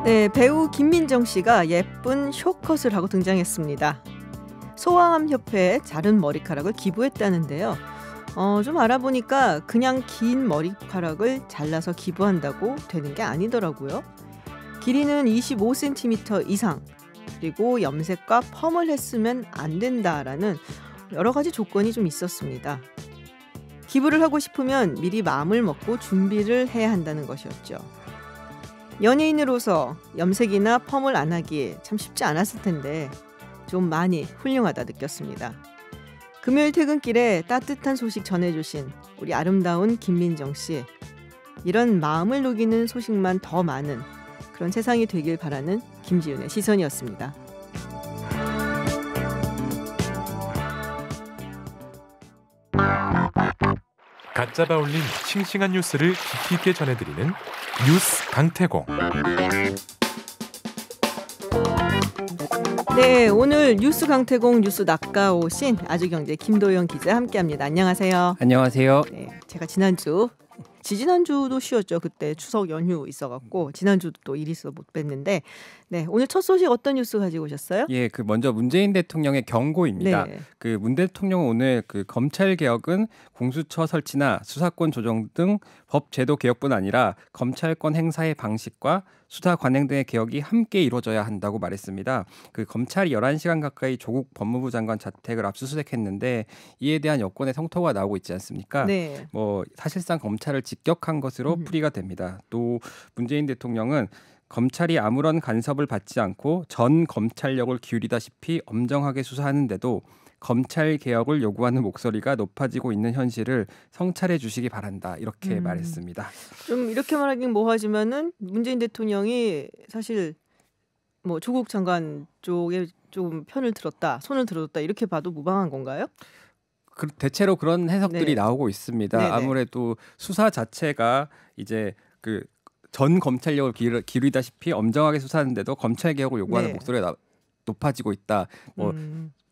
네, 배우 김민정 씨가 예쁜 쇼컷을 하고 등장했습니다. 소아암협회에 자른 머리카락을 기부했다는데요. 좀 알아보니까 그냥 긴 머리카락을 잘라서 기부한다고 되는 게 아니더라고요. 길이는 25cm 이상, 그리고 염색과 펌을 했으면 안 된다라는 여러 가지 조건이 좀 있었습니다. 기부를 하고 싶으면 미리 마음을 먹고 준비를 해야 한다는 것이었죠. 연예인으로서 염색이나 펌을 안 하기 참 쉽지 않았을 텐데 좀 많이 훌륭하다 느꼈습니다. 금요일 퇴근길에 따뜻한 소식 전해주신 우리 아름다운 김민정 씨. 이런 마음을 녹이는 소식만 더 많은 그런 세상이 되길 바라는 김지윤의 시선이었습니다. 갓 잡아 올린 싱싱한 뉴스를 깊이 있게 전해드리는 뉴스 강태공. 네, 오늘 뉴스 강태공 뉴스 낚아오신 아주경제 김도영 기자 함께합니다. 안녕하세요. 안녕하세요. 네, 제가 지지난주도 쉬었죠. 그때 추석 연휴 있어갖고 지난주도 또 일이 있어 못 뵀는데, 네, 오늘 첫 소식 어떤 뉴스 가지고 오셨어요? 예, 먼저 문재인 대통령의 경고입니다. 네. 문 대통령은 오늘 검찰 개혁은 공수처 설치나 수사권 조정 등 법 제도 개혁뿐 아니라 검찰권 행사의 방식과 수사 관행 등의 개혁이 함께 이루어져야 한다고 말했습니다. 검찰이 11시간 가까이 조국 법무부 장관 자택을 압수수색했는데 이에 대한 여권의 성토가 나오고 있지 않습니까? 네. 사실상 검찰을 직격한 것으로 풀이가 됩니다. 또 문재인 대통령은 검찰이 아무런 간섭을 받지 않고 전 검찰력을 기울이다시피 엄정하게 수사하는데도 검찰 개혁을 요구하는 목소리가 높아지고 있는 현실을 성찰해 주시기 바란다, 이렇게 말했습니다. 좀 이렇게 말하긴 뭐하지만은 문재인 대통령이 사실 조국 장관 쪽에 좀 편을 들었다, 손을 들었다, 이렇게 봐도 무방한 건가요? 대체로 그런 해석들이 네. 나오고 있습니다. 네네. 아무래도 수사 자체가 이제 전 검찰력을 기울이다시피 엄정하게 수사하는데도 검찰 개혁을 요구하는 네. 목소리가 높아지고 있다.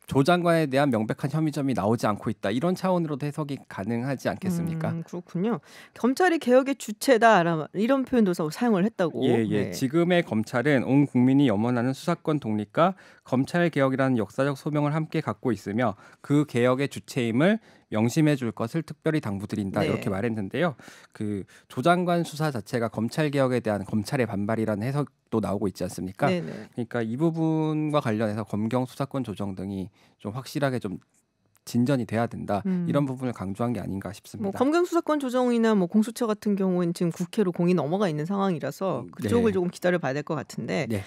조 장관에 대한 명백한 혐의점이 나오지 않고 있다. 이런 차원으로도 해석이 가능하지 않겠습니까? 그렇군요. 검찰이 개혁의 주체다, 이런 표현도 사용을 했다고. 예. 네. 지금의 검찰은 온 국민이 염원하는 수사권 독립과 검찰 개혁이라는 역사적 소명을 함께 갖고 있으며 그 개혁의 주체임을 명심해 줄 것을 특별히 당부드린다, 네. 이렇게 말했는데요. 조 장관 수사 자체가 검찰 개혁에 대한 검찰의 반발이라는 해석도 나오고 있지 않습니까? 네네. 그러니까 이 부분과 관련해서 검경 수사권 조정 등이 좀 확실하게 좀 진전이 돼야 된다, 이런 부분을 강조한 게 아닌가 싶습니다. 검경 수사권 조정이나 공수처 같은 경우는 지금 국회로 공이 넘어가 있는 상황이라서 그쪽을 네. 조금 기다려봐야 될 것 같은데, 네.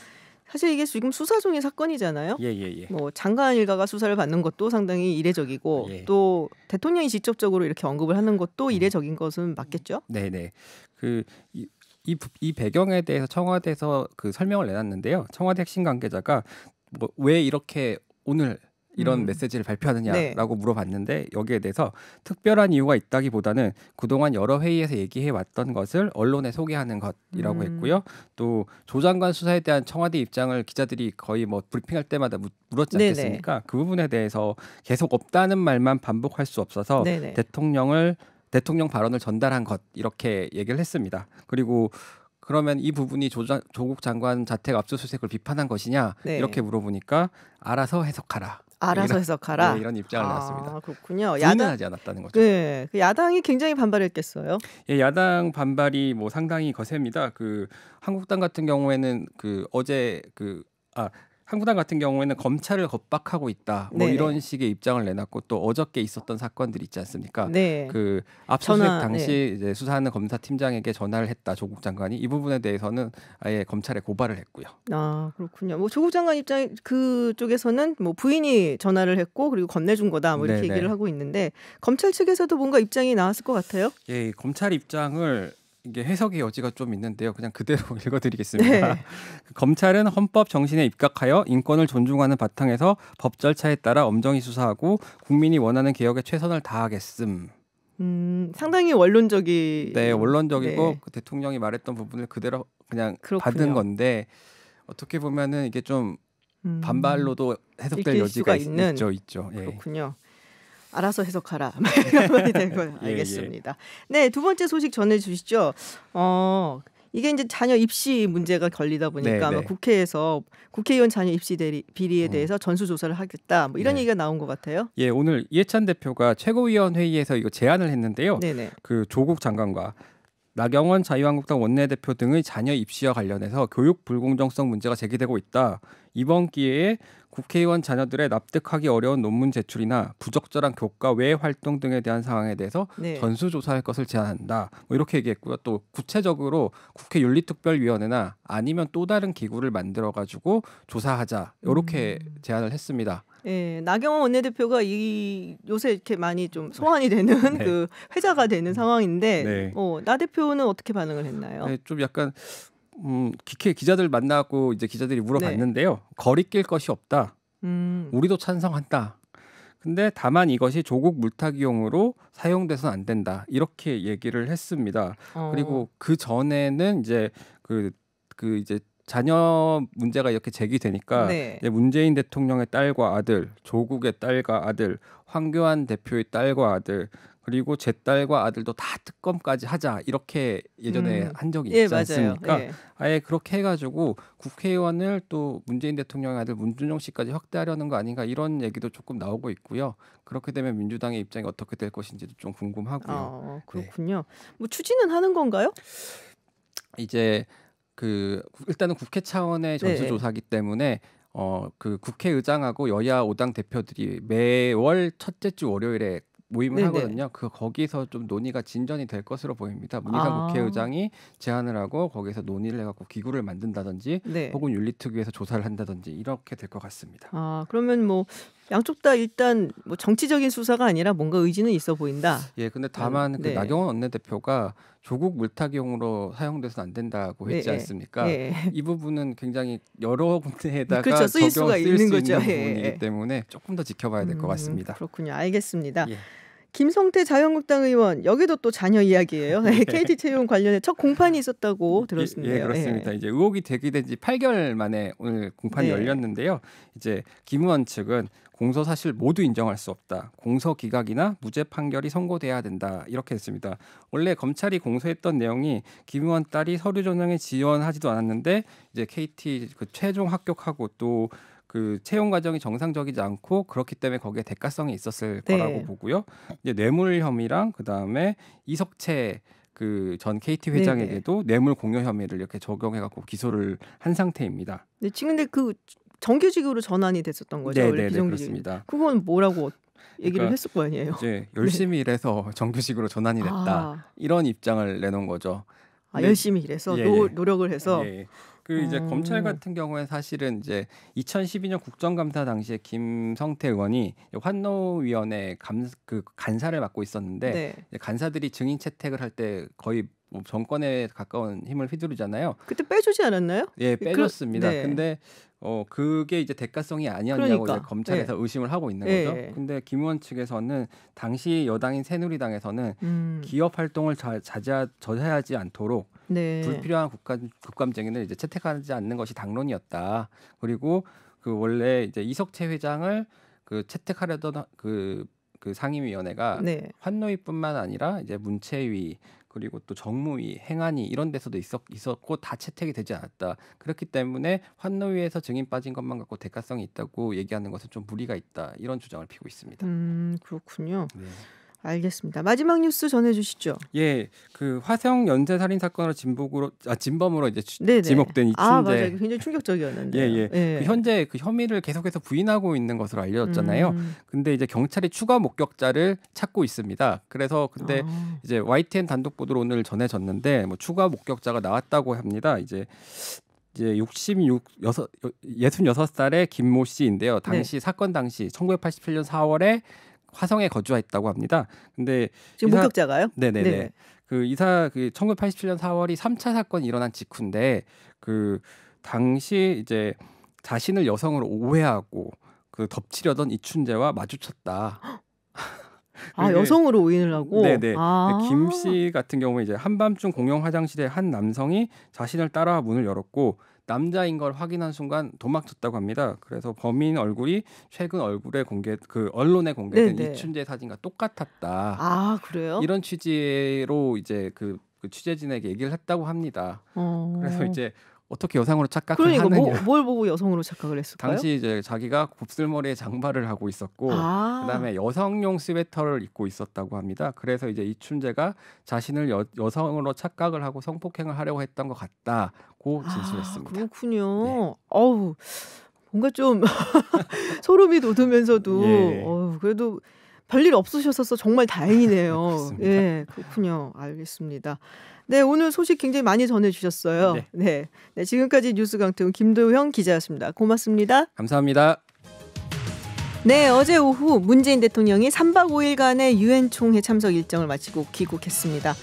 사실 이게 지금 수사 중인 사건이잖아요. 예. 장관 일가가 수사를 받는 것도 상당히 이례적이고, 예. 또 대통령이 직접적으로 이렇게 언급을 하는 것도 이례적인 것은 맞겠죠? 네네. 이 배경에 대해서 청와대에서 설명을 내놨는데요. 청와대 핵심 관계자가 왜 이렇게 오늘 이런 메시지를 발표하느냐라고 물어봤는데, 여기에 대해서 특별한 이유가 있다기보다는 그동안 여러 회의에서 얘기해 왔던 것을 언론에 소개하는 것이라고 했고요. 또 조 장관 수사에 대한 청와대 입장을 기자들이 거의 브리핑할 때마다 물었지 않겠습니까? 네네. 그 부분에 대해서 계속 없다는 말만 반복할 수 없어서 네네. 대통령 발언을 전달한 것, 이렇게 얘기를 했습니다. 그리고 그러면 이 부분이 조국 장관 자택 압수수색을 비판한 것이냐, 네. 이렇게 물어보니까 알아서 해석하라. 알아서 해석하라. 이런 입장을 내놨습니다. 그렇군요. 부인은 하지 않았다는 거죠. 네, 야당이 굉장히 반발했겠어요. 예, 야당 반발이 상당히 거셉니다. 한국당 같은 경우에는 한국당 같은 경우에는 검찰을 겁박하고 있다, 네네. 이런 식의 입장을 내놨고, 또 어저께 있었던 사건들 있지 않습니까? 네. 압수수색 전화, 당시 이제 수사하는 검사팀장에게 전화를 했다, 조국 장관이. 이 부분에 대해서는 아예 검찰에 고발을 했고요. 그렇군요. 조국 장관 입장 그쪽에서는 부인이 전화를 했고 그리고 건네준 거다, 이렇게 네네. 얘기를 하고 있는데, 검찰 측에서도 뭔가 입장이 나왔을 것 같아요. 예, 검찰 입장을 이게 해석의 여지가 좀 있는데요. 그냥 그대로 읽어드리겠습니다. 네. 검찰은 헌법 정신에 입각하여 인권을 존중하는 바탕에서 법 절차에 따라 엄정히 수사하고 국민이 원하는 개혁에 최선을 다하겠음. 상당히 원론적이. 네, 원론적이고 네. 대통령이 말했던 부분을 그대로 그냥 그렇군요. 받은 건데, 어떻게 보면은 이게 좀 반발로도 해석될 읽힐 여지가 수가 있는. 있죠. 예. 그렇군요. 알아서 해석하라. 이런 말이 될 거예요. 예. 알겠습니다. 네, 두 번째 소식 전해주시죠. 이게 이제 자녀 입시 문제가 걸리다 보니까 아마 국회에서 국회의원 자녀 입시 비리에 대해서 전수조사를 하겠다 뭐 이런 얘기가 나온 것 같아요. 예, 오늘 이해찬 대표가 최고위원 회의에서 이거 제안을 했는데요. 그 조국 장관과 나경원 자유한국당 원내대표 등의 자녀 입시와 관련해서 교육 불공정성 문제가 제기되고 있다. 이번 기회에 국회의원 자녀들의 납득하기 어려운 논문 제출이나 부적절한 교과 외 활동 등에 대한 상황에 대해서 전수조사할 것을 제안한다. 뭐 이렇게 얘기했고요. 또 구체적으로 국회 윤리특별위원회나 아니면 또 다른 기구를 만들어가지고 조사하자. 이렇게 제안을 했습니다. 예, 나경원 원내대표가 요새 이렇게 많이 좀 소환이 되는 그 회자가 되는 상황인데, 나 대표는 어떻게 반응을 했나요? 네, 좀 약간 기자들 만나고 이제 기자들이 물어봤는데요. 거리낄 것이 없다. 우리도 찬성한다. 근데 다만 이것이 조국 물타기용으로 사용돼서는 안 된다. 이렇게 얘기를 했습니다. 그리고 그 전에는 이제 그 이제 자녀 문제가 이렇게 제기되니까 문재인 대통령의 딸과 아들, 조국의 딸과 아들, 황교안 대표의 딸과 아들, 그리고 제 딸과 아들도 다 특검까지 하자 이렇게 예전에 한 적이 있지 않습니까? 아예 그렇게 해가지고 국회의원을 또 문재인 대통령의 아들 문준용 씨까지 확대하려는 거 아닌가 이런 얘기도 조금 나오고 있고요. 그렇게 되면 민주당의 입장이 어떻게 될 것인지도 좀 궁금하고요. 그렇군요. 뭐 추진은 하는 건가요? 이제 일단은 국회 차원의 전수조사기 때문에 그 국회의장하고 여야 5당 대표들이 매월 첫째 주 월요일에 모임을 하거든요. 거기서 좀 논의가 진전이 될 것으로 보입니다. 문희상 국회의장이 제안을 하고 거기서 논의를 해갖고 기구를 만든다든지 혹은 윤리특위에서 조사를 한다든지 이렇게 될 것 같습니다. 그러면 뭐 양쪽 다 일단 뭐 정치적인 수사가 아니라 뭔가 의지는 있어 보인다. 예, 근데 다만 그 나경원 원내대표가 조국 물타기용으로 사용돼서는 안 된다고 했지 않습니까? 이 부분은 굉장히 여러 군데에다가 쓸 수가 있는 거죠. 부분이기 때문에 조금 더 지켜봐야 될 것 같습니다. 그렇군요. 알겠습니다. 김성태 자유한국당 의원 여기도 또 자녀 이야기예요. KT 채용 관련해 첫 공판이 있었다고 들었습니다. 예, 그렇습니다. 이제 의혹이 제기된 지 8개월 만에 오늘 공판이 열렸는데요. 이제 김 의원 측은 공소 사실 모두 인정할 수 없다. 공소 기각이나 무죄 판결이 선고돼야 된다. 이렇게 했습니다. 원래 검찰이 공소했던 내용이 김 의원 딸이 서류 전형에 지원하지도 않았는데 이제 KT 그 최종 합격하고 또 그 채용 과정이 정상적이지 않고 그렇기 때문에 거기에 대가성이 있었을 거라고 보고요. 이제 뇌물 혐의랑 그 다음에 이석채 그 전 KT 회장에게도 뇌물 공여 혐의를 이렇게 적용해갖고 기소를 한 상태입니다. 지금 근데 그 정규직으로 전환이 됐었던 거죠. 원래 그렇습니다. 그건 뭐라고 얘기를 했을 거 아니에요. 이제 열심히 일해서 정규직으로 전환이 됐다. 이런 입장을 내놓은 거죠. 열심히 일해서 노력을 해서. 이제 검찰 같은 경우에 사실은 이제 2012년 국정감사 당시에 김성태 의원이 환노위원회 간사를 맡고 있었는데 간사들이 증인 채택을 할 때 거의 뭐 정권에 가까운 힘을 휘두르잖아요. 그때 빼주지 않았나요? 예, 빼줬습니다. 근데 그게 이제 대가성이 아니었냐고 이제 검찰에서 의심을 하고 있는 거죠. 근데 김 의원 측에서는 당시 여당인 새누리당에서는 기업 활동을 저해하지 않도록 불필요한 국감 증인을 이제 채택하지 않는 것이 당론이었다. 그리고 그 원래 이제 이석채 회장을 그 채택하려던 그 상임위원회가 환노위뿐만 아니라 이제 문체위 그리고 또 정무위, 행안위 이런 데서도 있었고 다 채택이 되지 않았다. 그렇기 때문에 환노위에서 증인 빠진 것만 갖고 대가성이 있다고 얘기하는 것은 좀 무리가 있다. 이런 주장을 피고 있습니다. 그렇군요. 알겠습니다. 마지막 뉴스 전해주시죠. 예, 그 화성 연쇄 살인 사건으로 진범으로 이제 지목된 이춘재. 맞아요. 굉장히 충격적이었는데. 그 현재 그 혐의를 계속해서 부인하고 있는 것으로 알려졌잖아요. 근데 이제 경찰이 추가 목격자를 찾고 있습니다. 그래서 근데 이제 YTN 단독 보도로 오늘 전해졌는데 뭐 추가 목격자가 나왔다고 합니다. 이제 66살의 김모 씨인데요. 사건 당시 1987년 4월에 화성에 거주했다고 합니다. 근데 지금 목격자가요? 네네네. 그 1987년 4월이 3차 사건이 일어난 직후인데 그 당시 이제 자신을 여성으로 오해하고 그 덮치려던 이춘재와 마주쳤다. 여성으로 오인을 하고. 네네. 김 씨 같은 경우에 이제 한밤중 공용 화장실에 한 남성이 자신을 따라 문을 열었고 남자인 걸 확인한 순간 도망쳤다고 합니다. 그래서 범인 얼굴이 최근 언론에 공개된 이춘재 사진과 똑같았다. 그래요? 이런 취지로 이제 그 그 취재진에게 얘기를 했다고 합니다. 그래서 이제 어떻게 여성으로 착각을 그러니까 하느냐. 뭘 보고 여성으로 착각을 했을까요? 당시 이제 자기가 곱슬머리에 장발을 하고 있었고 그다음에 여성용 스웨터를 입고 있었다고 합니다. 그래서 이제 이춘재가 자신을 여성으로 착각을 하고 성폭행을 하려고 했던 것 같다고 진술했습니다. 그렇군요. 네. 어우, 뭔가 좀 소름이 돋으면서도 예. 그래도 별일 없으셨어서 정말 다행이네요. 그렇습니다. 예, 그렇군요. 알겠습니다. 네, 오늘 소식 굉장히 많이 전해주셨어요. 네. 지금까지 뉴스 강태훈 김도형 기자였습니다. 고맙습니다. 감사합니다. 네, 어제 오후 문재인 대통령이 3박 5일간의 유엔 총회 참석 일정을 마치고 귀국했습니다.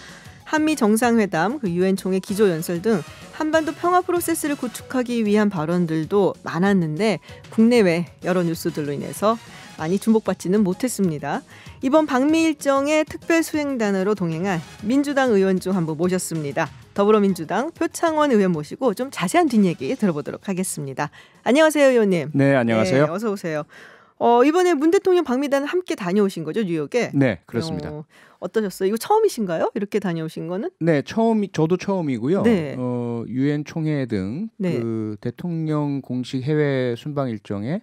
한미 정상회담, 유엔 총회 기조연설 등 한반도 평화 프로세스를 구축하기 위한 발언들도 많았는데 국내외 여러 뉴스들로 인해서 많이 주목받지는 못했습니다. 이번 방미 일정의 특별 수행단으로 동행할 민주당 의원 중 한 분 모셨습니다. 더불어민주당 표창원 의원 모시고 좀 자세한 뒷얘기 들어보도록 하겠습니다. 안녕하세요, 의원님. 네, 안녕하세요. 네, 어서 오세요. 이번에 문 대통령 방미단 함께 다녀오신 거죠, 뉴욕에? 네, 그렇습니다. 어떠셨어요? 이거 처음이신가요? 이렇게 다녀오신 거는? 네, 저도 처음이고요. 네. 유엔 총회 등 네. 그 대통령 공식 해외 순방 일정에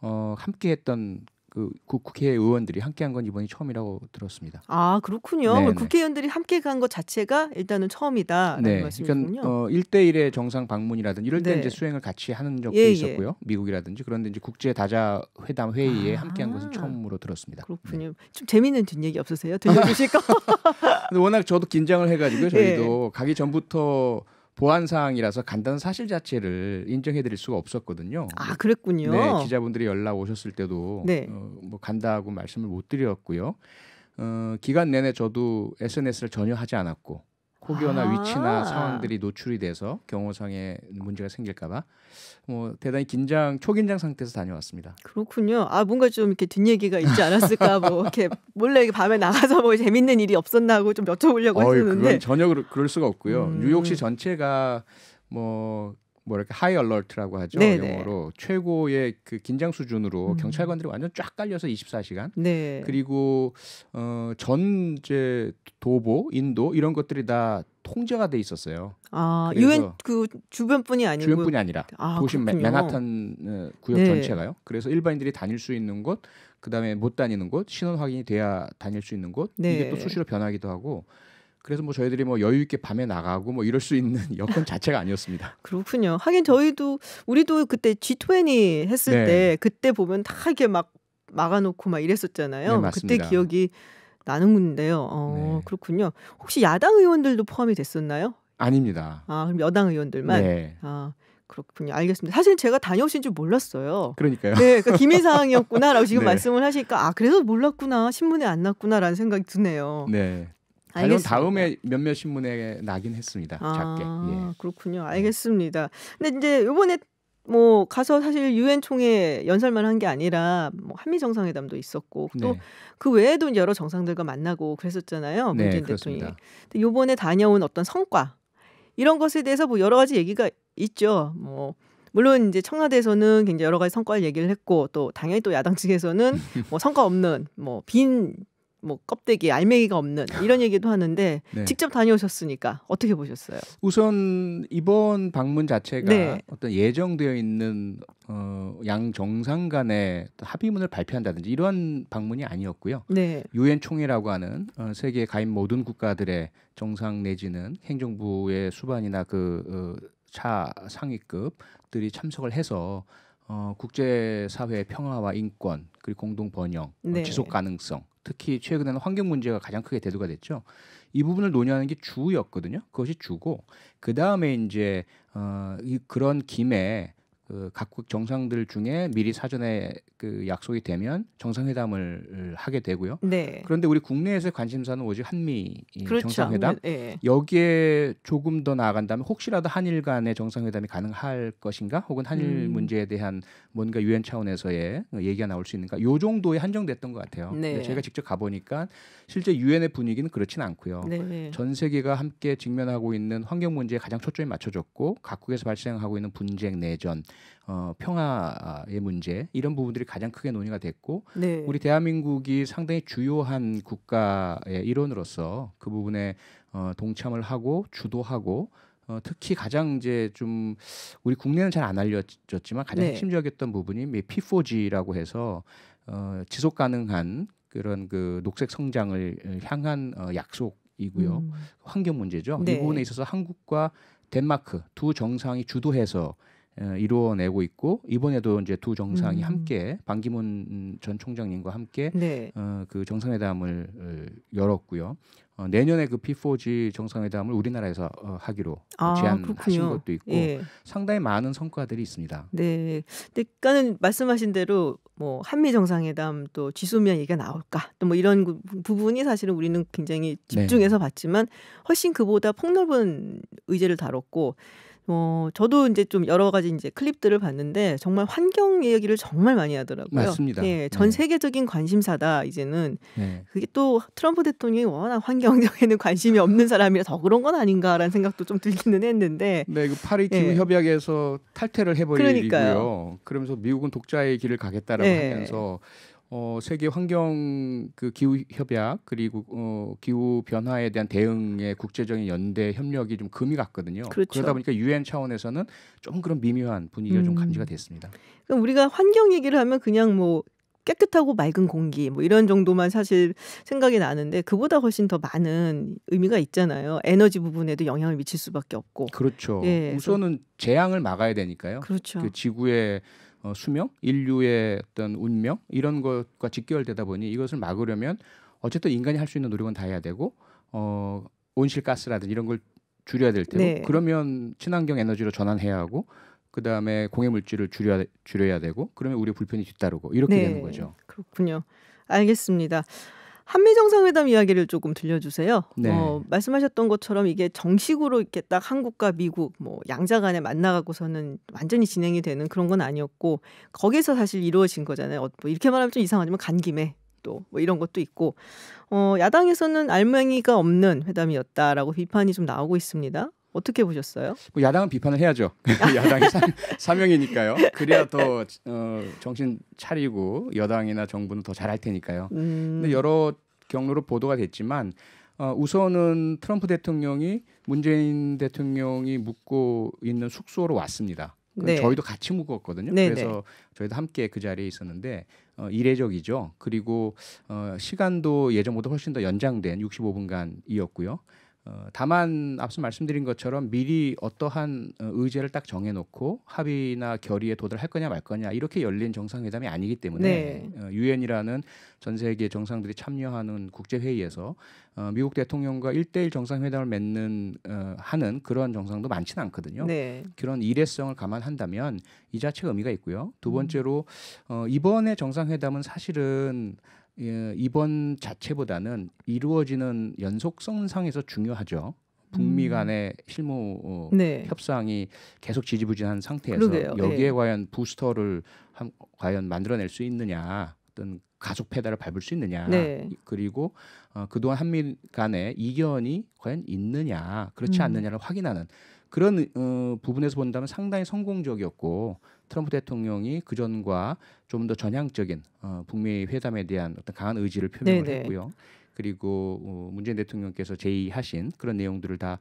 함께했던 그 국회 의원들이 함께한 건 이번이 처음이라고 들었습니다. 아, 그렇군요. 네네. 국회의원들이 함께 간 것 자체가 일단은 처음이다라는 네, 말씀이군요. 그러니까 1대1의 정상 방문이라든지 이럴 때 네. 이제 수행을 같이 하는 적도 예. 있었고요. 미국이라든지 그런데 이제 국제 다자 회담 회의에 함께한 것은 처음으로 들었습니다. 그렇군요. 좀 재미있는 뒷얘기 없으세요? 들려주실 거? 근데 워낙 저도 긴장을 해가지고요. 저희도 가기 전부터 보안 사항이라서 간단한 사실 자체를 인정해드릴 수가 없었거든요. 아, 그랬군요. 네, 기자분들이 연락 오셨을 때도 네. 뭐 간다고 말씀을 못 드렸고요. 기간 내내 저도 SNS를 전혀 하지 않았고 혹여나 위치나 상황들이 노출이 돼서 경호상에 문제가 생길까봐 대단히 초긴장 상태에서 다녀왔습니다. 그렇군요. 아, 뭔가 좀 이렇게 뒷얘기가 있지 않았을까, 뭐 이렇게 몰래 밤에 나가서 뭐 재밌는 일이 없었나 하고 좀 여쭤보려고 했었는데. 그건 전혀 그럴 수가 없고요. 뉴욕시 전체가 뭐랄까 하이 얼러트라고 하죠. 네네. 영어로 최고의 그 긴장 수준으로 경찰관들이 완전 쫙 깔려서 24시간. 네. 그리고 이제 도보, 인도 이런 것들이 다 통제가 돼 있었어요. 아, 그래서 유엔 그 주변뿐이 아니고 주변뿐이 아니라 도시 그렇군요. 맨하탄 구역 네. 전체가요. 그래서 일반인들이 다닐 수 있는 곳, 그다음에 못 다니는 곳, 신원 확인이 돼야 다닐 수 있는 곳. 네. 이게 또 수시로 변하기도 하고. 그래서 저희들이 여유 있게 밤에 나가고 이럴 수 있는 여건 자체가 아니었습니다. 그렇군요. 하긴 우리도 그때 G20 했을 네. 때 그때 보면 다 이렇게 막 막아놓고 막 이랬었잖아요. 네, 맞습니다. 그때 기억이 나는군데요. 네. 그렇군요. 혹시 야당 의원들도 포함이 됐었나요? 아닙니다. 아, 그럼 여당 의원들만? 네. 아, 그렇군요. 알겠습니다. 사실 제가 다녀오신 줄 몰랐어요. 그러니까요. 네, 그러니까 기밀 사항이었구나라고 지금 네. 말씀을 하시니까 그래서 몰랐구나, 신문에 안 났구나라는 생각이 드네요. 네. 알겠습니다. 다음에 몇몇 신문에 나긴 했습니다. 작게. 예. 그렇군요. 알겠습니다. 근데 이제 이번에 가서 사실 유엔 총회 연설만 한 게 아니라 한미 정상회담도 있었고 또 네. 그 외에도 여러 정상들과 만나고 그랬었잖아요. 네, 문재인 그렇습니다. 대통령이. 근데 이번에 다녀온 어떤 성과 이런 것에 대해서 여러 가지 얘기가 있죠. 물론 이제 청와대에서는 굉장히 여러 가지 성과를 얘기를 했고 또 당연히 또 야당 측에서는 성과 없는 빈 껍데기 알맹이가 없는 이런 얘기도 하는데 네. 직접 다녀오셨으니까 어떻게 보셨어요? 우선 이번 방문 자체가 네. 어떤 예정되어 있는 양 정상 간의 합의문을 발표한다든지 이런 방문이 아니었고요. 네. 유엔 총회라고 하는 세계 가입 모든 국가들의 정상 내지는 행정부의 수반이나 차 상위급들이 참석을 해서 국제사회의 평화와 인권 그리고 공동 번영, 네. 지속 가능성, 특히 최근에는 환경 문제가 가장 크게 대두가 됐죠. 이 부분을 논의하는 게 주였거든요. 그것이 주고 그 다음에 이제 그런 김에 각국 정상들 중에 미리 사전에 약속이 되면 정상회담을 하게 되고요. 네. 그런데 우리 국내에서의 관심사는 오직 한미 그렇죠. 정상회담. 네. 여기에 조금 더 나아간다면 혹시라도 한일 간의 정상회담이 가능할 것인가 혹은 한일 문제에 대한 뭔가 유엔 차원에서의 얘기가 나올 수 있는가 요 정도에 한정됐던 것 같아요. 네. 근데 제가 직접 가보니까 실제 유엔의 분위기는 그렇지는 않고요. 네. 전 세계가 함께 직면하고 있는 환경 문제에 가장 초점이 맞춰졌고 각국에서 발생하고 있는 분쟁, 내전 평화의 문제 이런 부분들이 가장 크게 논의가 됐고 네. 우리 대한민국이 상당히 주요한 국가의 일원으로서 그 부분에 동참을 하고 주도하고 특히 가장 이제 좀 우리 국내는 잘 안 알려졌지만 가장 네. 핵심적이었던 부분이 P4G라고 해서 지속 가능한 그런 그 녹색 성장을 향한 약속이고요. 환경 문제죠. 네. 이 부분에 있어서 한국과 덴마크 두 정상이 주도해서 이루어내고 있고 이번에도 이제 두 정상이 함께 반기문 전 총장님과 함께 네. 그 정상회담을 열었고요. 내년에 그 P4G 정상회담을 우리나라에서 하기로 제안하신 그렇군요. 것도 있고 예. 상당히 많은 성과들이 있습니다. 네. 근데 그러니까는 말씀하신 대로 뭐 한미 정상회담 또 지소미아 얘기가 나올까 또 뭐 이런 부분이 사실은 우리는 굉장히 집중해서 봤지만 훨씬 그보다 폭넓은 의제를 다뤘고 저도 이제 좀 여러 가지 이제 클립들을 봤는데 정말 환경 얘기를 정말 많이 하더라고요. 맞습니다. 예, 전 세계적인 관심사다 이제는. 네. 그게 또 트럼프 대통령이 워낙 환경적에는 관심이 없는 사람이라 더 그런 건 아닌가라는 생각도 좀 들기는 했는데. 네, 그 파리 기후 협약에서 탈퇴를 해버리고요. 그러니까요. 그러면서 미국은 독자의 길을 가겠다라고 하면서 세계 환경 그 기후 협약 그리고 기후 변화에 대한 대응의 국제적인 연대 협력이 좀 금이 갔거든요. 그렇죠. 그러다 보니까 UN 차원에서는 좀 그런 미묘한 분위기가 좀 감지가 됐습니다. 그러니까 우리가 환경 얘기를 하면 그냥 뭐 깨끗하고 맑은 공기 뭐 이런 정도만 사실 생각이 나는데 그보다 훨씬 더 많은 의미가 있잖아요. 에너지 부분에도 영향을 미칠 수밖에 없고. 그렇죠. 예, 우선은 재앙을 막아야 되니까요. 그렇죠. 그 지구의 수명, 인류의 어떤 운명 이런 것과 직결되다 보니 이것을 막으려면 어쨌든 인간이 할 수 있는 노력은 다 해야 되고 온실가스라든지 이런 걸 줄여야 될 테고 네. 그러면 친환경 에너지로 전환해야 하고 그다음에 공해 물질을 줄여야 되고 그러면 우리 불편이 뒤따르고 이렇게 되는 거죠. 그렇군요. 알겠습니다. 한미 정상회담 이야기를 조금 들려주세요. 네. 말씀하셨던 것처럼 이게 정식으로 이렇게 딱 한국과 미국 뭐 양자 간에 만나가고서는 완전히 진행이 되는 그런 건 아니었고 거기서 사실 이루어진 거잖아요. 뭐 이렇게 말하면 좀 이상하지만 간 김에 또 뭐 이런 것도 있고 야당에서는 알맹이가 없는 회담이었다라고 비판이 좀 나오고 있습니다. 어떻게 보셨어요? 뭐 야당은 비판을 해야죠. 야당이 사명이니까요. 그래야 더 정신 차리고 여당이나 정부는 더 잘할 테니까요. 근데 여러 경로로 보도가 됐지만 우선은 트럼프 대통령이 문재인 대통령이 묵고 있는 숙소로 왔습니다. 네. 저희도 같이 묵었거든요. 네네. 그래서 저희도 함께 그 자리에 있었는데 이례적이죠. 그리고 시간도 예전보다 훨씬 더 연장된 65분간이었고요. 다만 앞서 말씀드린 것처럼 미리 어떠한 의제를 딱 정해놓고 합의나 결의에 도달할 거냐 말 거냐 이렇게 열린 정상회담이 아니기 때문에 유엔이라는 전 세계 정상들이 참여하는 국제회의에서 미국 대통령과 1대1 정상회담을 맺는 하는 그런 정상도 많지는 않거든요. 네. 그런 일회성을 감안한다면 이 자체가 의미가 있고요. 두 번째로 이번의 정상회담은 사실은 이번 자체보다는 이루어지는 연속성상에서 중요하죠. 북미 간의 실무 협상이 계속 지지부진한 상태에서 그러게요. 여기에 과연 부스터를 과연 만들어낼 수 있느냐, 어떤 가속 페달을 밟을 수 있느냐, 그리고 그동안 한미 간의 이견이 과연 있느냐, 그렇지 않느냐를 확인하는 그런 부분에서 본다면 상당히 성공적이었고 트럼프 대통령이 그전과 좀 더 전향적인 북미 회담에 대한 어떤 강한 의지를 표명을 했고요. 그리고 문재인 대통령께서 제의하신 그런 내용들을 다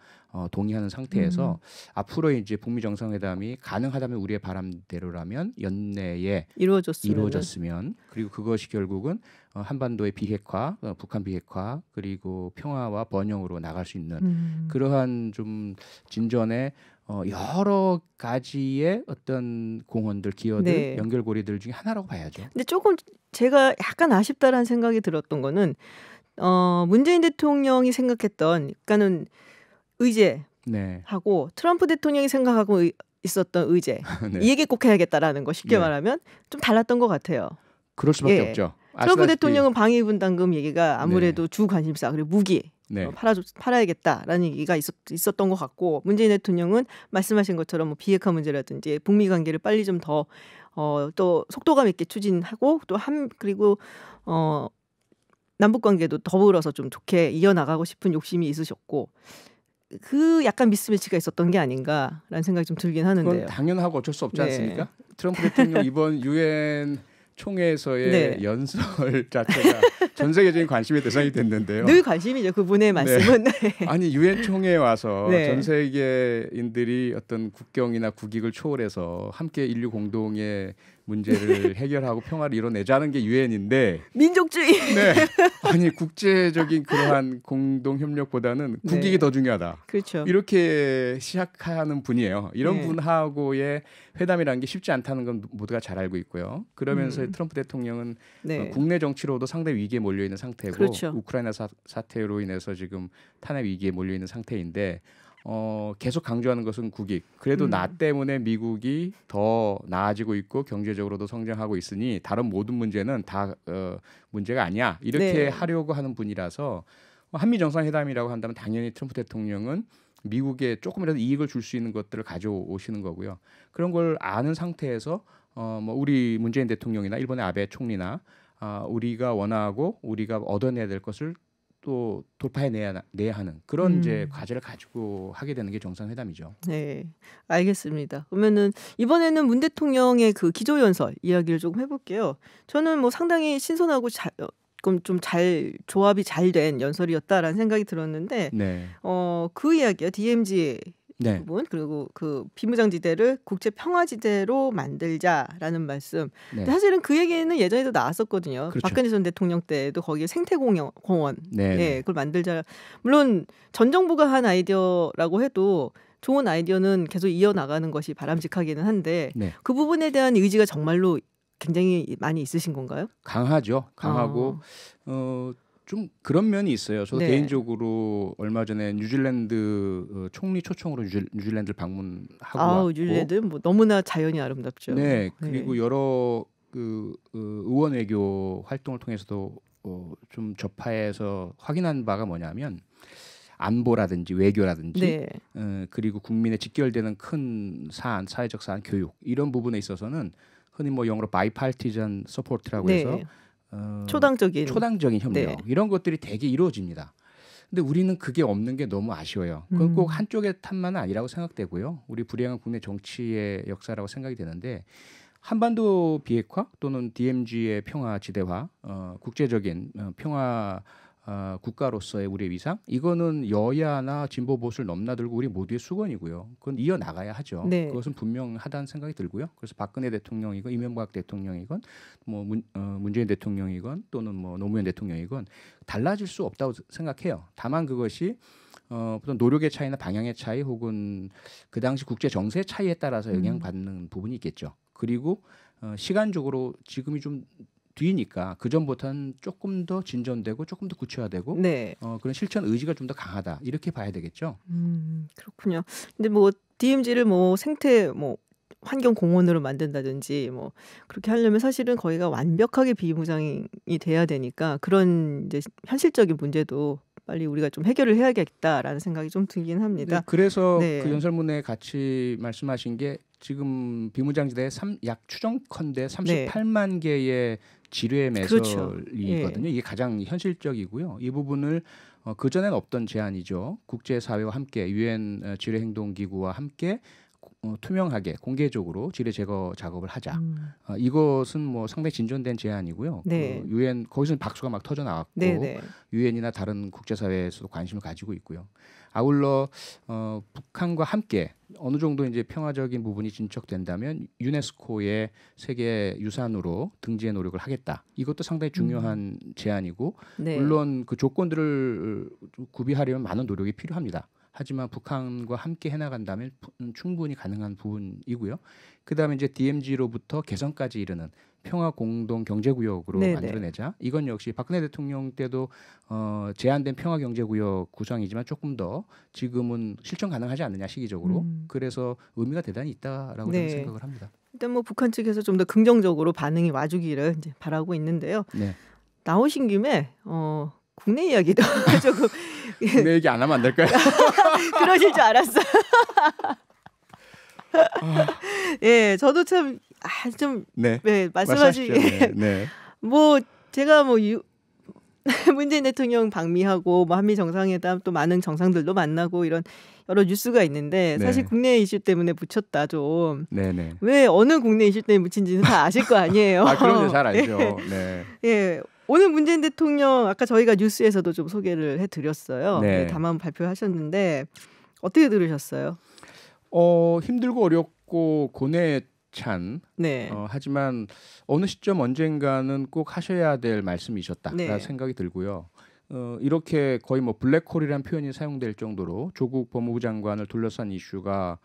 동의하는 상태에서 앞으로 이제 북미 정상회담이 가능하다면 우리의 바람대로라면 연내에 이루어졌으면 그리고 그것이 결국은 한반도의 비핵화, 북한 비핵화 그리고 평화와 번영으로 나갈 수 있는 그러한 좀 진전의 여러 가지의 어떤 공헌들, 기여들, 연결고리들 중에 하나라고 봐야죠. 근데 조금 제가 약간 아쉽다라는 생각이 들었던 거는 문재인 대통령이 생각했던 그러니까는 의제하고 트럼프 대통령이 생각하고 있었던 의제 이 얘기 꼭 해야겠다라는 거 쉽게 말하면 좀 달랐던 것 같아요. 그럴 수밖에 없죠. 트럼프 대통령은 방위분담금 얘기가 아무래도 주 관심사 그리고 무기 팔아야겠다라는 얘기가 있었던 것 같고 문재인 대통령은 말씀하신 것처럼 뭐 비핵화 문제라든지 북미 관계를 빨리 좀 더 또 속도감 있게 추진하고 또 그리고 남북 관계도 더불어서 좀 좋게 이어나가고 싶은 욕심이 있으셨고 그 약간 미스매치가 있었던 게 아닌가라는 생각이 좀 들긴 하는데요. 그건 당연하고 어쩔 수 없지 네. 않습니까? 트럼프 대통령 이번 유엔 총회에서의 네. 연설 자체가 전 세계적인 관심의 대상이 됐는데요. 늘 관심이죠. 그분의 말씀은. 네. 아니 유엔 총회에 와서 네. 전 세계인들이 어떤 국경이나 국익을 초월해서 함께 인류 공동의 문제를 해결하고 평화를 이뤄내자는 게 유엔인데 민족주의. 네. 아니 국제적인 그러한 공동 협력보다는 국익이 네. 더 중요하다. 그렇죠. 이렇게 시작하는 분이에요. 이런 네. 분하고의 회담이라는 게 쉽지 않다는 건 모두가 잘 알고 있고요. 그러면서 트럼프 대통령은 네. 국내 정치로도 상당히 위기에 몰려 있는 상태고 그렇죠. 우크라이나 사태로 인해서 지금 탄핵 위기에 몰려 있는 상태인데 계속 강조하는 것은 국익. 그래도 나 때문에 미국이 더 나아지고 있고 경제적으로도 성장하고 있으니 다른 모든 문제는 다 문제가 아니야. 이렇게 네. 하려고 하는 분이라서 한미 정상회담이라고 한다면 당연히 트럼프 대통령은 미국에 조금이라도 이익을 줄 수 있는 것들을 가져오시는 거고요. 그런 걸 아는 상태에서 뭐 우리 문재인 대통령이나 일본의 아베 총리나 우리가 원하고 우리가 얻어내야 될 것을 또 돌파해내야 하는 그런 이제 과제를 가지고 하게 되는 게 정상회담이죠. 네, 알겠습니다. 그러면은 이번에는 문 대통령의 그 기조연설 이야기를 조금 해볼게요. 저는 뭐 상당히 신선하고 좀 잘 조합이 잘 된 연설이었다라는 생각이 들었는데, 네. 그 이야기요. DMZ 네. 부분 그리고 그 비무장지대를 국제 평화지대로 만들자라는 말씀. 네. 근데 사실은 그 얘기는 예전에도 나왔었거든요. 그렇죠. 박근혜 전 대통령 때도 거기에 생태공원, 네. 네, 그걸 만들자. 물론 전 정부가 한 아이디어라고 해도 좋은 아이디어는 계속 이어나가는 것이 바람직하기는 한데 네. 그 부분에 대한 의지가 정말로 굉장히 많이 있으신 건가요? 강하죠. 강하고 좀 그런 면이 있어요. 저도 네. 개인적으로 얼마 전에 뉴질랜드 총리 초청으로 뉴질랜드를 방문하고 왔고, 뉴질랜드 뭐 너무나 자연이 아름답죠. 네, 그리고 여러 의원 외교 활동을 통해서도 좀 접하해서 확인한 바가 뭐냐면 안보라든지 외교라든지 네. 그리고 국민의 직결되는 큰 사안, 사회적 사안, 교육 이런 부분에 있어서는 흔히 뭐 영어로 바이파티전 서포트라고 네. 해서 초당적인 협력 네. 이런 것들이 되게 이루어집니다. 근데 우리는 그게 없는 게 너무 아쉬워요. 그건 꼭 한쪽의 탓만은 아니라고 생각되고요. 우리 불행한 국내 정치의 역사라고 생각이 되는데 한반도 비핵화 또는 DMZ의 평화 지대화, 국제적인 평화 국가로서의 우리의 위상 이거는 여야나 진보 보수를 넘나들고 우리 모두의 수건이고요. 그건 이어 나가야 하죠. 네. 그것은 분명하다는 생각이 들고요. 그래서 박근혜 대통령이건 이명박 대통령이건 뭐 문재인 대통령이건 또는 뭐 노무현 대통령이건 달라질 수 없다고 생각해요. 다만 그것이 어떤 노력의 차이나 방향의 차이 혹은 그 당시 국제 정세 차이에 따라서 영향받는 부분이 있겠죠. 그리고 시간적으로 지금이 좀 뒤니까 그 전부터는 조금 더 진전되고 조금 더 구체화되고 네. 그런 실천 의지가 좀 더 강하다 이렇게 봐야 되겠죠. 그렇군요. 근데 뭐 DMZ를 뭐 생태 뭐 환경 공원으로 만든다든지 뭐 그렇게 하려면 사실은 거기가 완벽하게 비무장이 돼야 되니까 그런 이제 현실적인 문제도 빨리 우리가 좀 해결을 해야겠다라는 생각이 좀 들긴 합니다. 네, 그래서 네. 그 연설문에 같이 말씀하신 게 지금 비무장지대에 약 추정컨대 38만 개의 지뢰 매설이거든요. 그렇죠. 이게 가장 현실적이고요. 이 부분을 그 전에는 없던 제안이죠. 국제사회와 함께 유엔 지뢰행동기구와 함께 투명하게 공개적으로 지뢰 제거 작업을 하자. 이것은 뭐 상당히 진전된 제안이고요. 네. 유엔 거기서는 박수가 막 터져 나왔고 네. 유엔이나 다른 국제사회에서도 관심을 가지고 있고요. 아울러 북한과 함께 어느 정도 이제 평화적인 부분이 진척된다면 유네스코의 세계 유산으로 등재의 노력을 하겠다. 이것도 상당히 중요한 제안이고 네. 물론 그 조건들을 구비하려면 많은 노력이 필요합니다. 하지만 북한과 함께 해나간다면 충분히 가능한 부분이고요. 그다음에 이제 DMZ로부터 개성까지 이르는 평화 공동 경제구역으로 네네. 만들어내자. 이건 역시 박근혜 대통령 때도 제한된 평화 경제구역 구상이지만 조금 더 지금은 실천 가능하지 않느냐 시기적으로. 그래서 의미가 대단히 있다라고 저는 네. 생각을 합니다. 일단 뭐 북한 측에서 좀 더 긍정적으로 반응이 와주기를 이제 바라고 있는데요. 네. 나오신 김에 국내 이야기도 조금 내 얘기 안 하면 안 될까요? 그러실 줄 알았어. 예, 저도 참 좀 네. 말씀하시기 말씀하시죠. 네. 뭐 제가 뭐 문재인 대통령 방미하고 뭐 한미 정상회담 또 많은 정상들도 만나고 이런 여러 뉴스가 있는데 사실 네. 국내 이슈 때문에 묻혔다 좀. 네네. 왜 어느 국내 이슈 때문에 묻힌지는 다 아실 거 아니에요. 아, 그럼요. 잘 알죠. 예. 네. 예. 오늘 문재인 대통령 아까 저희가 뉴스에서도 좀 소개를 해드렸어요. 네. 네, 담화문 발표하셨는데 어떻게 들으셨어요? 힘들고 어렵고 고뇌 찬. 네. 하지만 어느 시점 언젠가는 꼭 하셔야 될 말씀이셨다라는 네. 생각이 들고요. 이렇게 거의 뭐 블랙홀이라는 표현이 사용될 정도로 조국 법무부 장관을 둘러싼 이슈가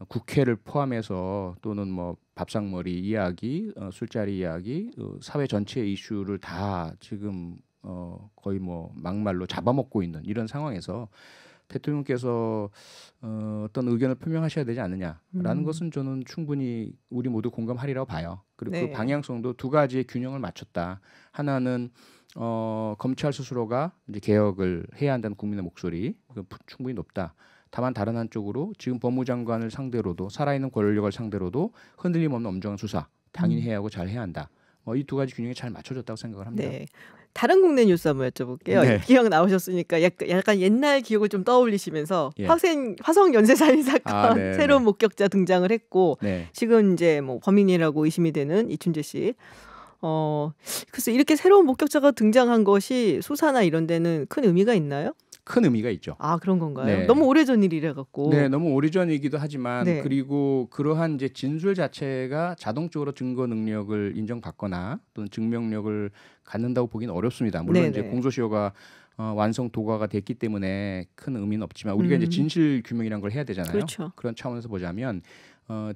국회를 포함해서 또는 뭐 밥상머리 이야기, 술자리 이야기, 사회 전체의 이슈를 다 지금 거의 뭐 막말로 잡아먹고 있는 이런 상황에서 대통령께서 어떤 의견을 표명하셔야 되지 않느냐라는 것은 저는 충분히 우리 모두 공감하리라고 봐요. 그리고 네. 그 방향성도 두 가지의 균형을 맞췄다. 하나는 검찰 스스로가 이제 개혁을 해야 한다는 국민의 목소리 충분히 높다. 다만 다른 한쪽으로 지금 법무장관을 상대로도 살아있는 권력을 상대로도 흔들림 없는 엄정한 수사 당연히 해야 하고 잘 해야 한다. 이 두 가지 균형이 잘 맞춰졌다고 생각을 합니다. 네. 다른 국내 뉴스 한번 여쭤볼게요. 네. 기억 나오셨으니까 약간 옛날 기억을 좀 떠올리시면서 예. 화성 연쇄살인 사건 아, 네, 새로운 네. 목격자 등장을 했고 네. 지금 이제 뭐 범인이라고 의심이 되는 이춘재 씨. 그래서 이렇게 새로운 목격자가 등장한 것이 수사나 이런 데는 큰 의미가 있나요? 큰 의미가 있죠. 아, 그런 건가요? 네. 너무 오래전 일이라 갖고. 네, 너무 오래전이기도 하지만 네. 그리고 그러한 이제 진술 자체가 자동적으로 증거 능력을 인정받거나 또는 증명력을 갖는다고 보기는 어렵습니다. 물론 네네. 이제 공소시효가 완성 도과가 됐기 때문에 큰 의미는 없지만 우리가 이제 진실 규명이라는 걸 해야 되잖아요. 그렇죠. 그런 차원에서 보자면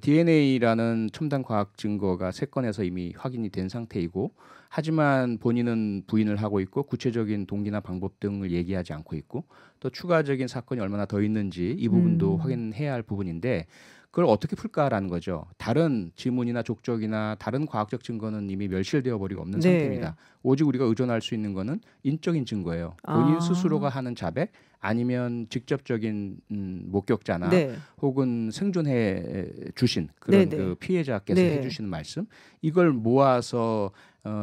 DNA라는 첨단 과학 증거가 3건에서 이미 확인이 된 상태이고 하지만 본인은 부인을 하고 있고 구체적인 동기나 방법 등을 얘기하지 않고 있고 또 추가적인 사건이 얼마나 더 있는지 이 부분도 확인해야 할 부분인데 그걸 어떻게 풀까라는 거죠. 다른 지문이나 족적이나 다른 과학적 증거는 이미 멸실되어 버리고 없는 네. 상태입니다. 오직 우리가 의존할 수 있는 거는 인적인 증거예요. 본인 스스로가 하는 자백 아니면 직접적인 목격자나 네. 혹은 생존해 주신 그런 네네. 그 피해자께서 네. 해주시는 말씀 이걸 모아서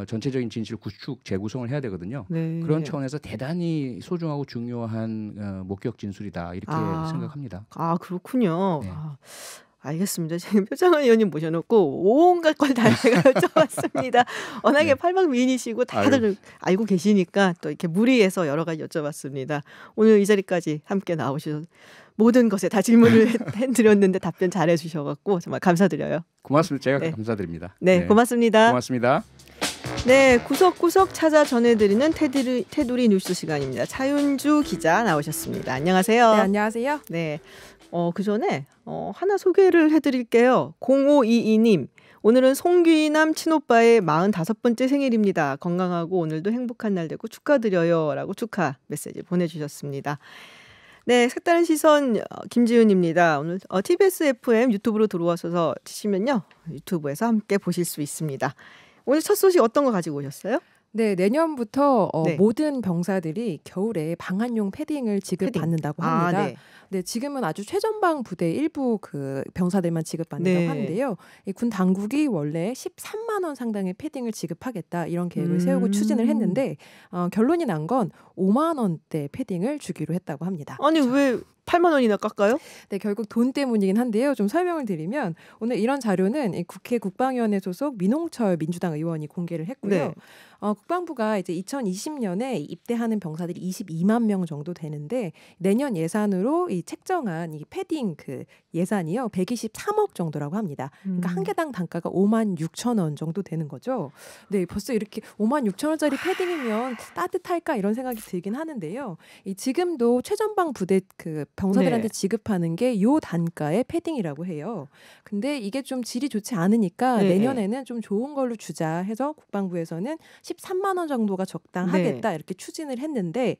전체적인 진실 구축 재구성을 해야 되거든요. 네. 그런 차원에서 대단히 소중하고 중요한 목격 진술이다 이렇게 생각합니다. 아, 그렇군요. 네. 알겠습니다. 지금 표창원 의원님 모셔놓고 온갖 걸 다 제가 여쭤봤습니다. 워낙에 네. 팔방미인이시고 다들 알고 계시니까 또 이렇게 무리해서 여러 가지 여쭤봤습니다. 오늘 이 자리까지 함께 나오셔서 모든 것에 다 질문을 해드렸는데 답변 잘 해주셔갖고 정말 감사드려요. 고맙습니다. 제가 네. 감사드립니다. 네, 고맙습니다. 고맙습니다. 네, 구석구석 찾아 전해드리는 테두리 뉴스 시간입니다. 차윤주 기자 나오셨습니다. 안녕하세요. 네, 안녕하세요. 네, 그 전에 하나 소개를 해드릴게요. 0522님. 오늘은 송귀남 친오빠의 45번째 생일입니다. 건강하고 오늘도 행복한 날 되고 축하드려요. 라고 축하 메시지 보내주셨습니다. 네, 색다른 시선 김지윤입니다. 오늘 TBS FM 유튜브로 들어와서 치시면요. 유튜브에서 함께 보실 수 있습니다. 오늘 첫 소식 어떤 거 가지고 오셨어요? 네, 내년부터 네. 모든 병사들이 겨울에 방한용 패딩을 지급받는다고 합니다. 네. 네, 지금은 아주 최전방 부대 일부 그 병사들만 지급받는다고 네. 하는데요. 이 군 당국이 원래 13만 원 상당의 패딩을 지급하겠다 이런 계획을 세우고 추진을 했는데 결론이 난 건 5만 원대 패딩을 주기로 했다고 합니다. 아니 왜 8만 원이나 깎아요? 네, 결국 돈 때문이긴 한데요. 좀 설명을 드리면 오늘 이런 자료는 이 국회 국방위원회 소속 민홍철 민주당 의원이 공개를 했고요. 네. 국방부가 이제 2020년에 입대하는 병사들이 22만 명 정도 되는데 내년 예산으로 이 책정한 이 패딩 그 예산이요 123억 정도라고 합니다. 그러니까 한 개당 단가가 5만 6천 원 정도 되는 거죠. 네, 벌써 이렇게 5만 6천 원짜리 패딩이면 따뜻할까 이런 생각이 들긴 하는데요. 이 지금도 최전방 부대 그 병사들한테 네. 지급하는 게 요 단가의 패딩이라고 해요. 근데 이게 좀 질이 좋지 않으니까 네. 내년에는 좀 좋은 걸로 주자 해서 국방부에서는 13만 원 정도가 적당하겠다 이렇게 추진을 했는데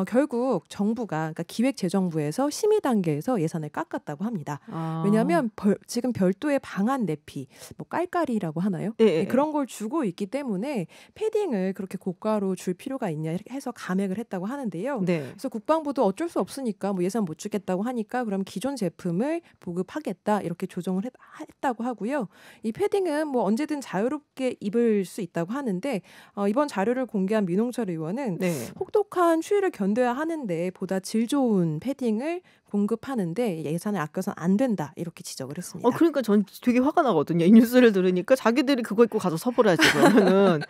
결국 정부가 그러니까 기획재정부에서 심의 단계에서 예산을 깎았다고 합니다. 왜냐하면 지금 별도의 방한 내피, 뭐 깔깔이라고 하나요? 네. 그런 걸 주고 있기 때문에 패딩을 그렇게 고가로 줄 필요가 있냐 해서 감액을 했다고 하는데요. 네. 그래서 국방부도 어쩔 수 없으니까 뭐 예산 못 주겠다고 하니까 그럼 기존 제품을 보급하겠다 이렇게 조정을 했다고 하고요. 이 패딩은 뭐 언제든 자유롭게 입을 수 있다고 하는데 이번 자료를 공개한 민홍철 의원은 네. 혹독한 추위를 견뎌야 하는데 보다 질 좋은 패딩을 공급하는데 예산을 아껴서는 안 된다 이렇게 지적을 했습니다. 그러니까 전 되게 화가 나거든요. 이 뉴스를 들으니까 자기들이 그거 입고 가서 서보라지 그러면은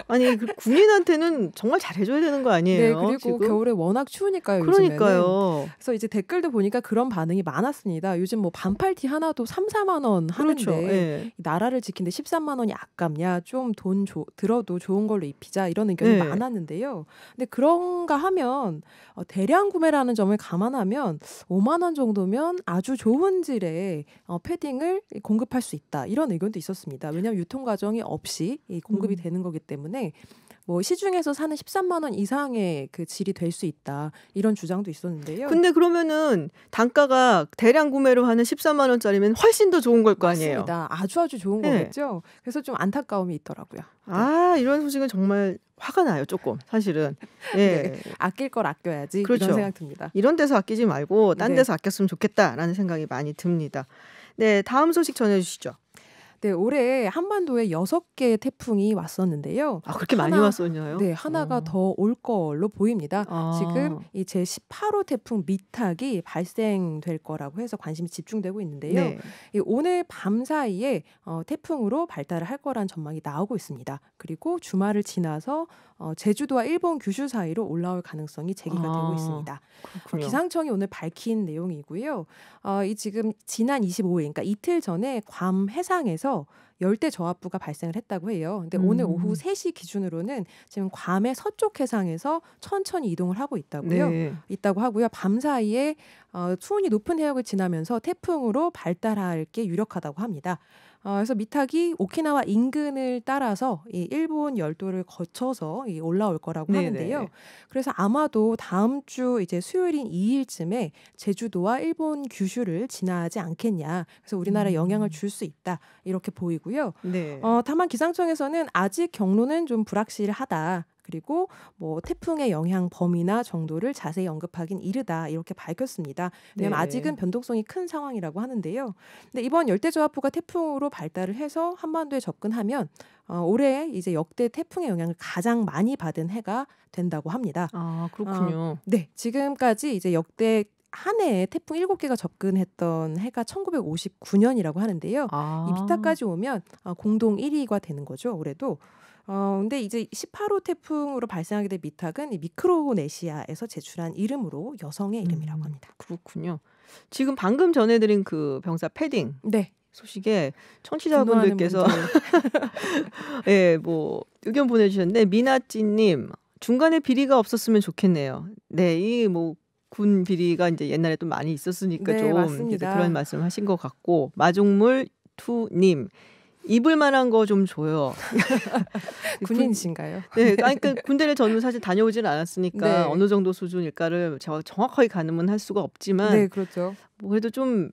아니 군인한테는 정말 잘해줘야 되는 거 아니에요? 네, 그리고 지금? 겨울에 워낙 추우니까요. 그러니까요. 요즘에는. 그래서 이제 댓글도 보니까 그런 반응이 많았습니다. 요즘 뭐 반팔티 하나도 3-4만 원 하는데 그렇죠. 네. 나라를 지키는데 13만 원이 아깝냐? 좀 돈 들어도 좋은 걸로 입히자 이런 의견이 네. 많았는데요. 근데 그런가 하면 대량 구매라는 점을 감안하면 5만 원 정도면 아주 좋은 질의 패딩을 공급할 수 있다. 이런 의견도 있었습니다. 왜냐하면 유통 과정이 없이 공급이 되는 거기 때문에 뭐 시중에서 사는 13만 원 이상의 그 질이 될 수 있다. 이런 주장도 있었는데요. 근데 그러면은 단가가 대량 구매로 하는 13만 원짜리면 훨씬 더 좋은 걸 거 아니에요? 맞습니다. 아주 좋은 네. 거겠죠. 그래서 좀 안타까움이 있더라고요. 이런 소식은 정말 화가 나요. 조금 사실은. 예. 네. 아낄 걸 아껴야지 그렇죠. 이런 생각 듭니다. 이런 데서 아끼지 말고 딴 네. 데서 아꼈으면 좋겠다라는 생각이 많이 듭니다. 네, 다음 소식 전해주시죠. 네, 올해 한반도에 6개의 태풍이 왔었는데요. 그렇게 많이 왔었나요? 네, 하나가 더 올 걸로 보입니다. 지금 이 제18호 태풍 미탁이 발생될 거라고 해서 관심이 집중되고 있는데요. 네. 이 오늘 밤 사이에 태풍으로 발달을 할 거란 전망이 나오고 있습니다. 그리고 주말을 지나서 제주도와 일본 규슈 사이로 올라올 가능성이 제기가 되고 있습니다. 그렇군요. 기상청이 오늘 밝힌 내용이고요. 이 지금 지난 25일, 그러니까 이틀 전에 괌 해상에서 열대 저압부가 발생을 했다고 해요. 근데 오늘 오후 3시 기준으로는 지금 괌의 서쪽 해상에서 천천히 이동을 하고 있다고 하고요. 밤 사이에 수온이 높은 해역을 지나면서 태풍으로 발달할 게 유력하다고 합니다. 그래서 미탁이 오키나와 인근을 따라서 이 일본 열도를 거쳐서 올라올 거라고 하는데요. 그래서 아마도 다음 주 이제 수요일인 2일쯤에 제주도와 일본 규슈를 지나지 않겠냐. 그래서 우리나라에 영향을 줄 수 있다. 이렇게 보이고요. 네. 다만 기상청에서는 아직 경로는 좀 불확실하다. 그리고 뭐 태풍의 영향 범위나 정도를 자세히 언급하긴 이르다 이렇게 밝혔습니다. 왜냐하면 아직은 변동성이 큰 상황이라고 하는데요. 근데 이번 열대저압부가 태풍으로 발달을 해서 한반도에 접근하면 올해 이제 역대 태풍의 영향을 가장 많이 받은 해가 된다고 합니다. 그렇군요. 네, 지금까지 이제 역대 한 해에 태풍 7개가 접근했던 해가 1959년이라고 하는데요. 이 미탁까지 오면 공동 1위가 되는 거죠. 올해도. 근데 이제 18호 태풍으로 발생하게 된 미탁은 이 미크로네시아에서 제출한 이름으로 여성의 이름이라고 합니다. 그렇군요. 지금 방금 전해드린 그 병사 패딩 소식에 청취자분들께서 뭐 의견 보내주셨는데 미나찌님 중간에 비리가 없었으면 좋겠네요. 네, 이 뭐 군 비리가 이제 옛날에 또 많이 있었으니까 좀 맞습니다. 그런 말씀하신 것 같고 마종물 투님. 입을 만한 거 좀 줘요. 군인이신가요? 네, 그러니까 군대를 저는 사실 다녀오지는 않았으니까 어느 정도 수준일까를 제가 정확하게 가늠은 할 수가 없지만, 네, 그렇죠. 뭐 그래도 좀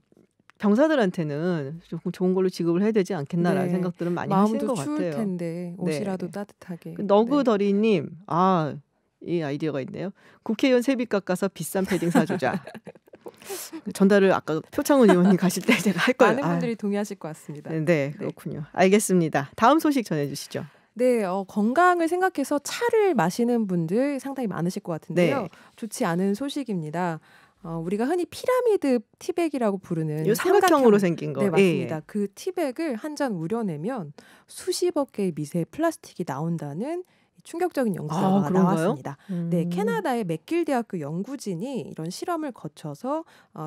병사들한테는 조금 좋은 걸로 지급을 해야 되지 않겠나라는 생각들은 많이 하시는 것 같아요. 마음도 추울 텐데 옷이라도 따뜻하게. 너구더리님, 이 아이디어가 있네요. 국회의원 세비 깎아서 비싼 패딩 사주자. 전달을 아까 표창원 의원님 가실 때 제가 할 거예요. 많은 분들이 동의하실 것 같습니다. 네, 그렇군요. 알겠습니다. 다음 소식 전해주시죠. 네, 건강을 생각해서 차를 마시는 분들 상당히 많으실 것 같은데요. 좋지 않은 소식입니다. 우리가 흔히 피라미드 티백이라고 부르는 삼각형으로 생긴 거. 네, 맞습니다. 그 티백을 한 잔 우려내면 수십억 개의 미세 플라스틱이 나온다는 충격적인 연구가 나왔습니다. 네, 캐나다의 맥길 대학교 연구진이 이런 실험을 거쳐서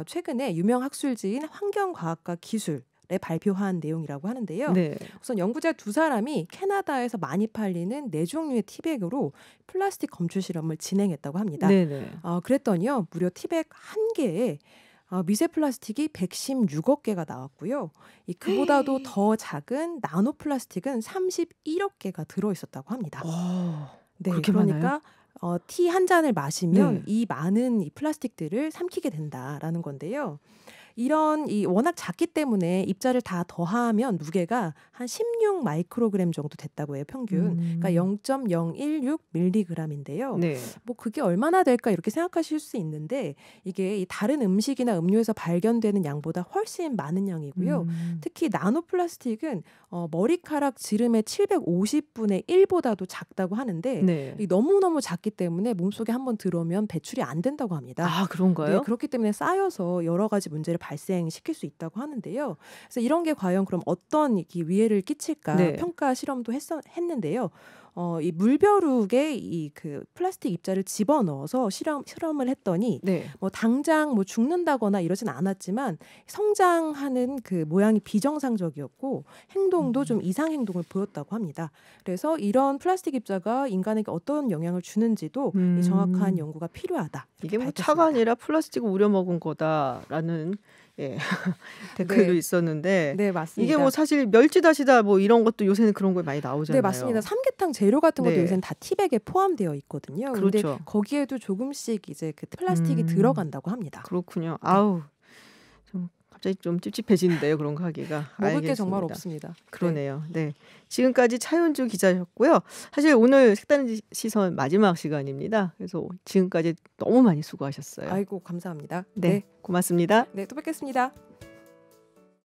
최근에 유명 학술지인 환경과학과 기술에 발표한 내용이라고 하는데요. 우선 연구자 2사람이 캐나다에서 많이 팔리는 4종류의 티백으로 플라스틱 검출 실험을 진행했다고 합니다. 그랬더니요, 무려 티백 한 개에 미세 플라스틱이 116억 개가 나왔고요. 그보다도 더 작은 나노 플라스틱은 31억 개가 들어있었다고 합니다. 네, 그러니까 티 한 잔을 마시면 이 많은 이 플라스틱들을 삼키게 된다라는 건데요. 이런 이 워낙 작기 때문에 입자를 다 더하면 무게가 한 16 마이크로그램 정도 됐다고 해요. 평균. 그러니까 0.016 밀리그램인데요. 네. 뭐 그게 얼마나 될까 이렇게 생각하실 수 있는데 이게 이 다른 음식이나 음료에서 발견되는 양보다 훨씬 많은 양이고요. 특히 나노 플라스틱은 머리카락 지름의 750분의 1보다도 작다고 하는데 네. 너무너무 작기 때문에 몸속에 한번 들어오면 배출이 안 된다고 합니다. 아, 그런가요? 네, 그렇기 때문에 쌓여서 여러 가지 문제를 발생시킬 수 있다고 하는데요. 그래서 이런 게 과연 그럼 어떤 위해를 끼칠까 네. 평가 실험도 했는데요. 이 물벼룩에 이 그 플라스틱 입자를 집어넣어서 실험을 했더니 네. 뭐 당장 뭐 죽는다거나 이러진 않았지만 성장하는 그 모양이 비정상적이었고 행동도 좀 이상 행동을 보였다고 합니다. 그래서 이런 플라스틱 입자가 인간에게 어떤 영향을 주는지도 이 정확한 연구가 필요하다. 이게 뭐 밝혔습니다. 차가 아니라 플라스틱을 우려먹은 거다라는 예. 댓글도 네. 있었는데 네, 맞습니다. 이게 뭐 사실 멸치 다시다 뭐 이런 것도 요새는 그런 거 많이 나오잖아요. 네, 맞습니다. 삼계탕 재료 같은 것도 네. 요새는 다 티백에 포함되어 있거든요. 그런데 그렇죠. 거기에도 조금씩 이제 그 플라스틱이 들어간다고 합니다. 그렇군요. 아우, 좀 갑자기 좀 찝찝해지는데요. 그런 거 하기가. 먹을 게 정말 알겠습니다. 없습니다. 그러네요. 네. 지금까지 차윤주 기자였고요. 사실 오늘 색다른 시선 마지막 시간입니다. 그래서 지금까지 너무 많이 수고하셨어요. 아이고 감사합니다. 네. 고맙습니다. 네, 또 뵙겠습니다.